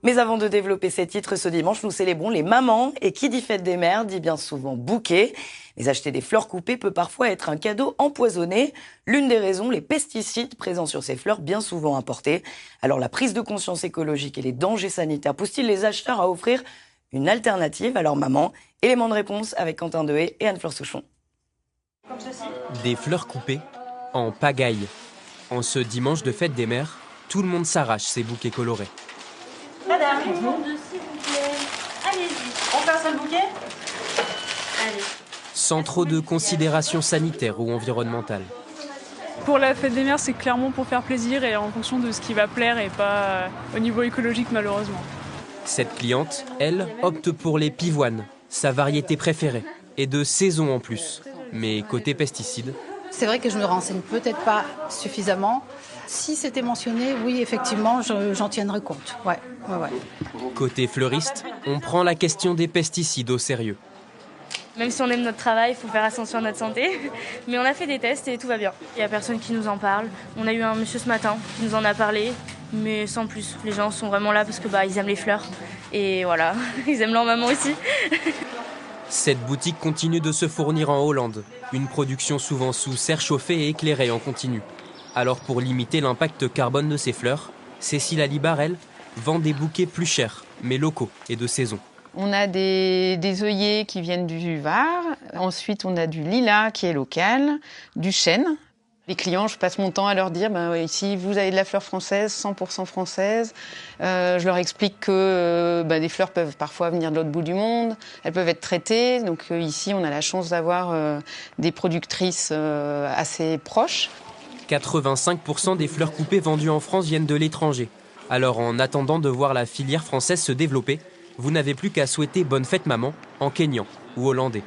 Mais avant de développer ces titres, ce dimanche, nous célébrons les mamans. Et qui dit fête des mères dit bien souvent bouquet. Mais acheter des fleurs coupées peut parfois être un cadeau empoisonné. L'une des raisons, les pesticides présents sur ces fleurs, bien souvent importés. Alors la prise de conscience écologique et les dangers sanitaires poussent-ils les acheteurs à offrir une alternative à leur maman? Élément de réponse avec Quentin Dehé et Anne-Fleur Souchon. Des fleurs coupées en pagaille. En ce dimanche de fête des mères, tout le monde s'arrache ces bouquets colorés. Madame, s'il vous plaît. Allez-y. On fait un seul bouquet? Allez. Sans trop de considérations sanitaires ou environnementales. Pour la fête des mères, c'est clairement pour faire plaisir et en fonction de ce qui va plaire et pas au niveau écologique malheureusement. Cette cliente, elle, opte pour les pivoines, sa variété préférée, et de saison en plus. Mais côté pesticides... C'est vrai que je me renseigne peut-être pas suffisamment. Si c'était mentionné, oui, effectivement, j'en tiendrai compte. Ouais. Côté fleuriste, on prend la question des pesticides au sérieux. Même si on aime notre travail, il faut faire attention à notre santé. Mais on a fait des tests et tout va bien. Il n'y a personne qui nous en parle. On a eu un monsieur ce matin qui nous en a parlé, mais sans plus. Les gens sont vraiment là parce que ils aiment les fleurs. Et voilà, ils aiment leur maman aussi. Cette boutique continue de se fournir en Hollande. Une production souvent sous serre chauffée et éclairée en continu. Alors pour limiter l'impact carbone de ces fleurs, Cécile Alibar, elle, vend des bouquets plus chers, mais locaux et de saison. On a des œillets qui viennent du Var. Ensuite, on a du lilas qui est local, du chêne. Les clients, je passe mon temps à leur dire, ici, vous avez de la fleur française, 100% française. Je leur explique que des fleurs peuvent parfois venir de l'autre bout du monde. Elles peuvent être traitées. Donc ici, on a la chance d'avoir des productrices assez proches. 85% des fleurs coupées vendues en France viennent de l'étranger. Alors en attendant de voir la filière française se développer, vous n'avez plus qu'à souhaiter bonne fête maman en kényan ou hollandais.